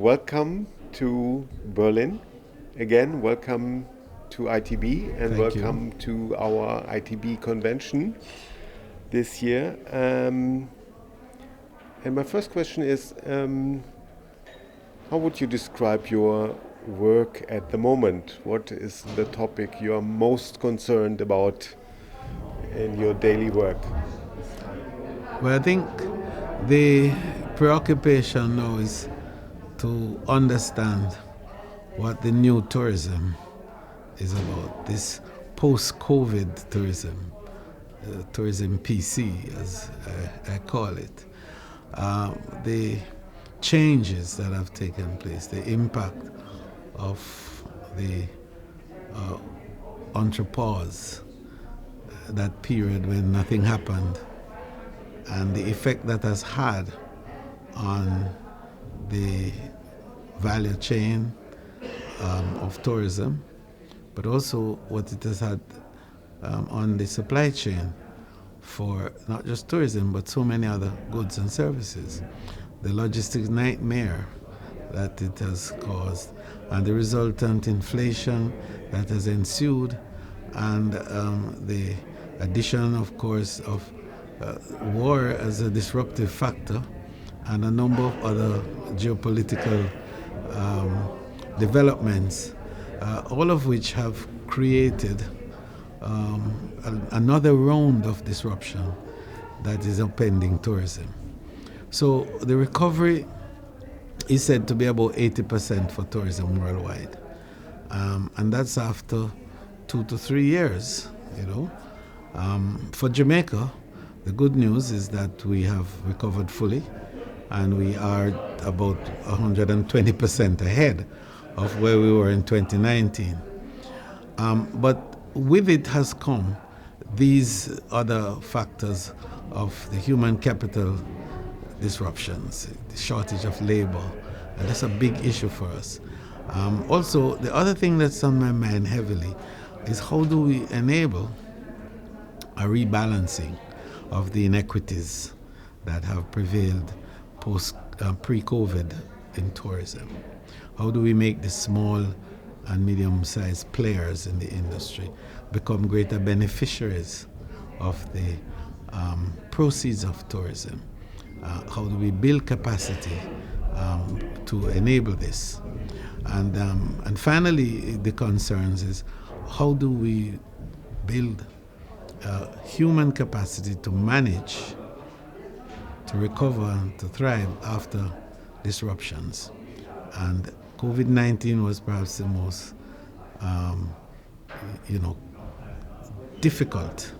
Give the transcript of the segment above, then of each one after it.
welcome to Berlin. Again, welcome to ITB and Thank you. welcome to our ITB convention this year. And my first question is, how would you describe your work at the moment? What is the topic you are most concerned about in your daily work? Well, I think the preoccupation now is to understand what the new tourism is about, this post-COVID tourism, tourism PC as I call it. The changes that have taken place, the impact of the entrepause, that period when nothing happened, and the effect that has had on the value chain of tourism, but also what it has had on the supply chain for not just tourism, but so many other goods and services. The logistics nightmare that it has caused, and the resultant inflation that has ensued, and the addition, of course, of war as a disruptive factor, and a number of other geopolitical developments, all of which have created another round of disruption that is upending tourism. So the recovery is said to be about 80% for tourism worldwide, and that's after 2 to 3 years. For Jamaica, the good news is that we have recovered fully, and we are about 120% ahead of where we were in 2019. But with it has come these other factors of the human capital disruptions, the shortage of labor, and that's a big issue for us. Also, the other thing that's on my mind heavily is how do we enable a rebalancing of the inequities that have prevailed pre-COVID in tourism. How do we make the small and medium-sized players in the industry become greater beneficiaries of the proceeds of tourism? How do we build capacity to enable this? And finally, the concerns is how do we build human capacity to manage, to recover, and to thrive after disruptions. And COVID-19 was perhaps the most, difficult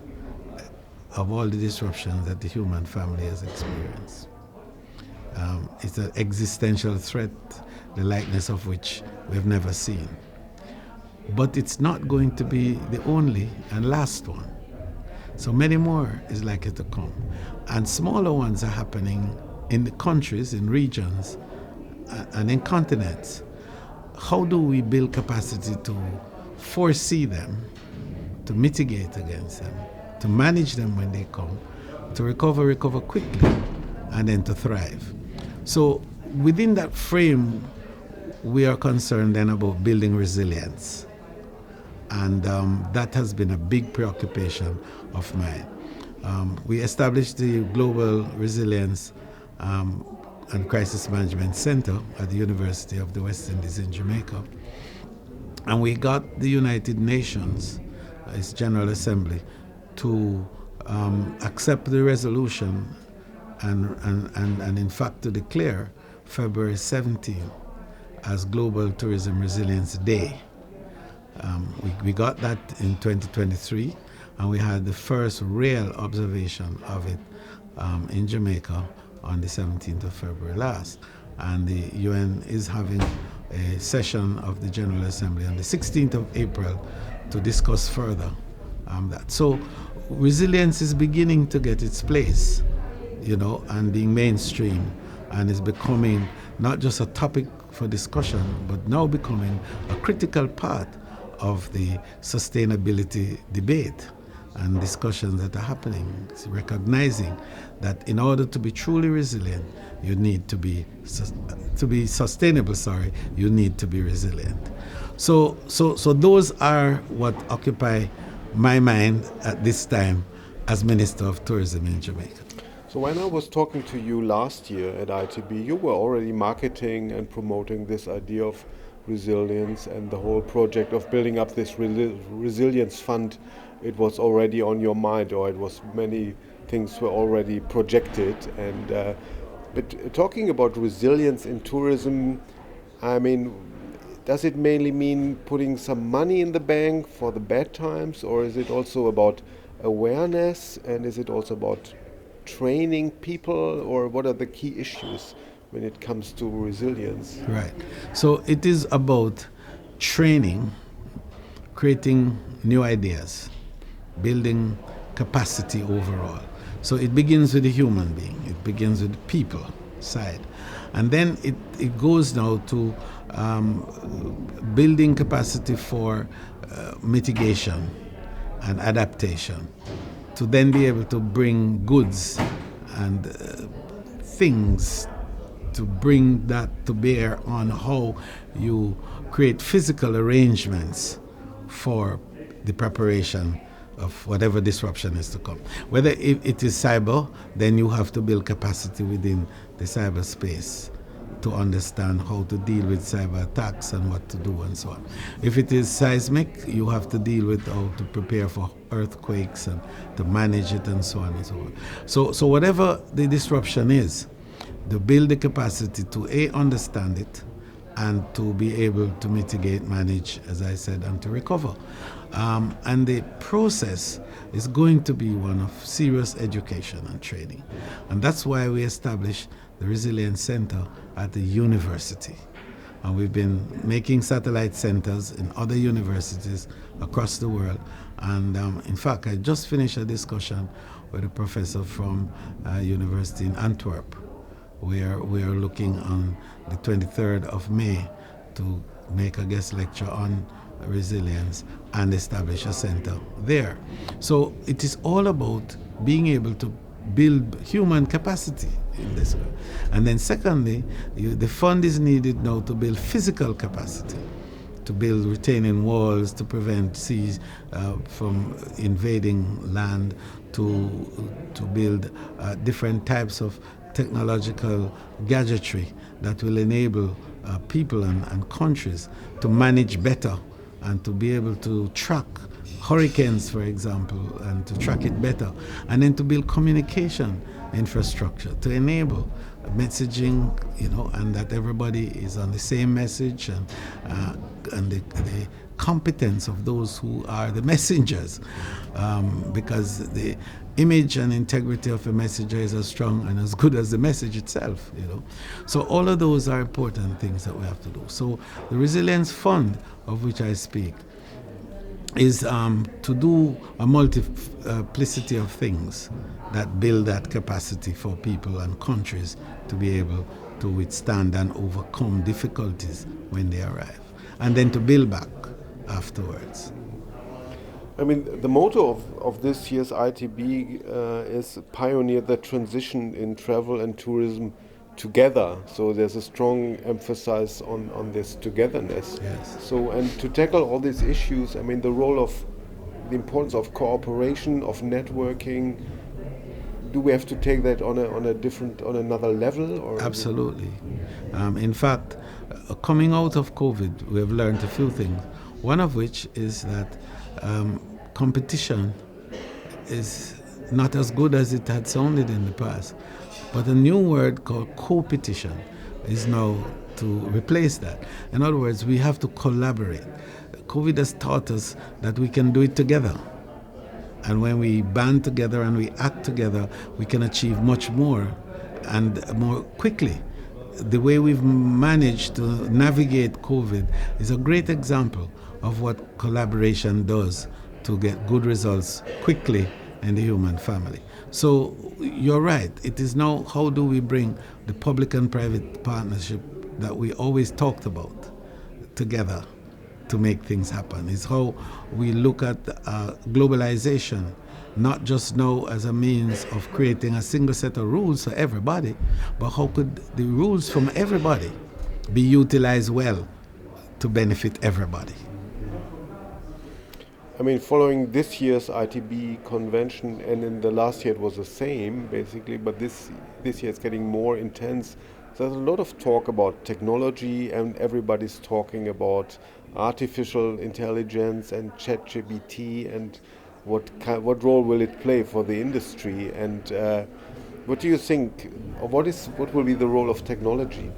of all the disruptions that the human family has experienced. It's an existential threat, the likeness of which we've never seen. But it's not going to be the only and last one. So many more is likely to come. And smaller ones are happening in the countries, in regions, and in continents. How do we build capacity to foresee them, to mitigate against them, to manage them when they come, to recover quickly, and then to thrive? So within that frame, we are concerned then about building resilience. And that has been a big preoccupation of mine. We established the Global Resilience and Crisis Management Center at the University of the West Indies in Jamaica. And we got the United Nations, its General Assembly, to accept the resolution and in fact to declare February 17 as Global Tourism Resilience Day. We got that in 2023, and we had the first real observation of it in Jamaica on the 17th of February last. And the UN is having a session of the General Assembly on the 16th of April to discuss further that. So resilience is beginning to get its place, and being mainstream, and is becoming not just a topic for discussion, but now becoming a critical part of the sustainability debate and discussions that are happening, recognizing that in order to be truly resilient, you need to be sustainable. You need to be resilient. So those are what occupy my mind at this time as Minister of Tourism in Jamaica. So when I was talking to you last year at ITB, you were already marketing and promoting this idea of resilience and the whole project of building up this resilience fund. It was already on your mind, or it was many things were already projected. And but talking about resilience in tourism, I mean, does it mainly mean putting some money in the bank for the bad times, or is it also about awareness, and is it also about training people, or what are the key issues when it comes to resilience? Right. So it is about training, creating new ideas, building capacity overall. So it begins with the human being, it begins with the people side. And then it goes now to building capacity for mitigation and adaptation, to then be able to bring goods and things to bring that to bear on how you create physical arrangements for the preparation of whatever disruption is to come. Whether it is cyber, then you have to build capacity within the cyberspace to understand how to deal with cyber attacks and what to do and so on. If it is seismic, you have to deal with how to prepare for earthquakes and to manage it and so on and so on. So whatever the disruption is, to build the capacity to understand it and to be able to mitigate, manage, as I said, and to recover. And the process is going to be one of serious education and training. And that's why we established the Resilience Center at the university. And we've been making satellite centers in other universities across the world. And in fact, I just finished a discussion with a professor from University in Antwerp, where we are looking on the 23rd of May to make a guest lecture on resilience and establish a center there. So it is all about being able to build human capacity in this way. And then secondly, the fund is needed now to build physical capacity, to build retaining walls, to prevent seas from invading land, to build different types of technological gadgetry that will enable people and countries to manage better and to be able to track hurricanes, for example, and to track it better, and then to build communication infrastructure to enable messaging, and that everybody is on the same message, and the competence of those who are the messengers, because the image and integrity of a messenger is as strong and as good as the message itself. So all of those are important things that we have to do. So the Resilience Fund, of which I speak, is to do a multiplicity of things that build that capacity for people and countries to be able to withstand and overcome difficulties when they arrive, and then to build back afterwards. I mean, the motto of this year's ITB is pioneer the transition in travel and tourism together. So there's a strong emphasis on this togetherness. Yes. So, and to tackle all these issues, I mean, the importance of cooperation, of networking, do we have to take that on another level? Or absolutely. In fact, coming out of COVID, we have learned a few things. One of which is that competition is not as good as it had sounded in the past. But a new word called co-petition is now to replace that. In other words, we have to collaborate. COVID has taught us that we can do it together. And when we band together and we act together, we can achieve much more and more quickly. The way we've managed to navigate COVID is a great example of what collaboration does to get good results quickly in the human family. So you're right. It is now how do we bring the public and private partnership that we always talked about together to make things happen. It's how we look at globalization not just now as a means of creating a single set of rules for everybody, but how could the rules from everybody be utilized well to benefit everybody? I mean, following this year's ITB convention, and in the last year it was the same, basically, but this year it's getting more intense. There's a lot of talk about technology, and everybody's talking about artificial intelligence and ChatGPT, and what role will it play for the industry? And what do you think? Or what will be the role of technology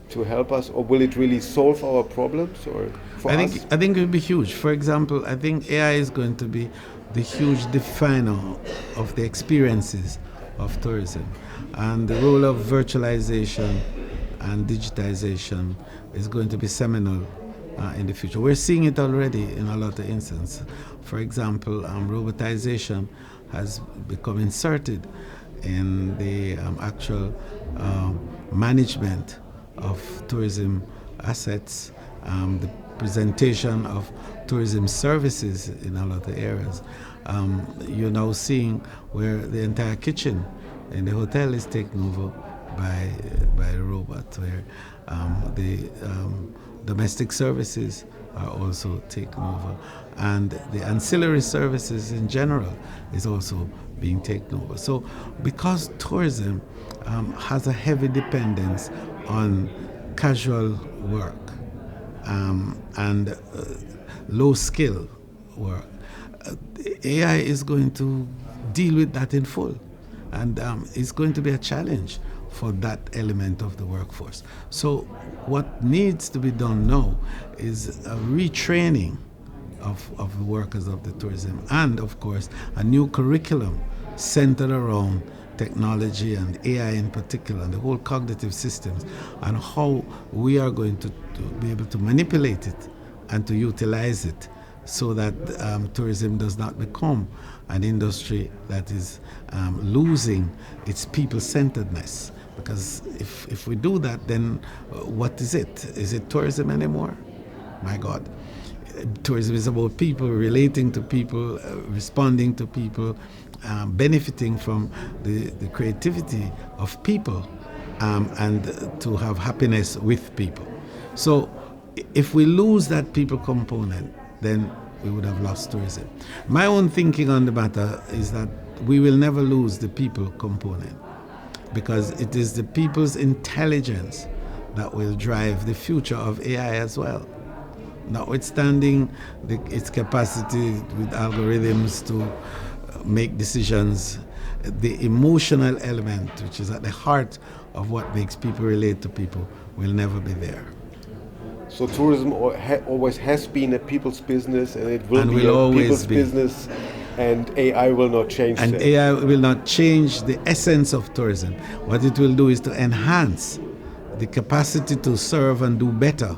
to help us, or will it really solve our problems, or for us? I think it will be huge. For example, I think AI is going to be the huge definer of the experiences of tourism, and the role of virtualization and digitization is going to be seminal in the future. We're seeing it already in a lot of instances. For example, robotization has become inserted in the actual management of tourism assets, the presentation of tourism services in a lot of areas. You're now seeing where the entire kitchen in the hotel is taken over by a robot, where the domestic services are also taken over, and the ancillary services in general is also being taken over. So because tourism has a heavy dependence on casual work and low skill work, AI is going to deal with that in full, and it's going to be a challenge for that element of the workforce. So what needs to be done now is a retraining of the workers of the tourism, and of course a new curriculum centered around technology and AI in particular, and the whole cognitive systems, and how we are going to be able to manipulate it and to utilize it so that tourism does not become an industry that is losing its people-centeredness. Because if we do that, then what is it? Is it tourism anymore? My God. Tourism is about people, relating to people, responding to people, benefiting from the creativity of people, and to have happiness with people. So if we lose that people component, then we would have lost tourism. My own thinking on the matter is that we will never lose the people component, because it is the people's intelligence that will drive the future of AI as well. Notwithstanding its capacity with algorithms to make decisions, the emotional element, which is at the heart of what makes people relate to people, will never be there. So tourism always has been a people's business, and it will be a people's business, and AI will not change that. And AI will not change the essence of tourism. What it will do is to enhance the capacity to serve and do better,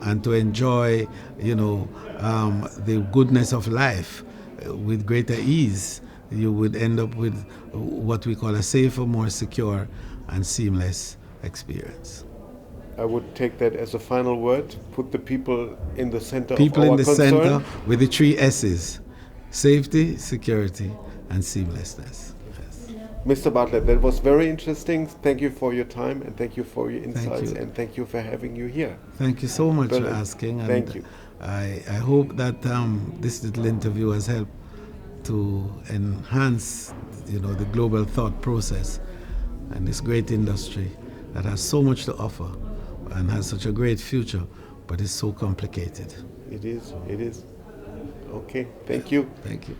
and to enjoy, the goodness of life with greater ease. You would end up with what we call a safer, more secure, and seamless experience. I would take that as a final word. Put the people in the center People of our in the concern. center with the 3 S's: safety, security, and seamlessness. Yes. Mr. Bartlett, that was very interesting. Thank you for your time, and thank you for your insights, and thank you for having you here. Thank you so much for asking. And thank you. I hope that this little interview has helped to enhance, the global thought process and this great industry that has so much to offer and has such a great future, but is so complicated. It is. Okay. Thank you. Thank you.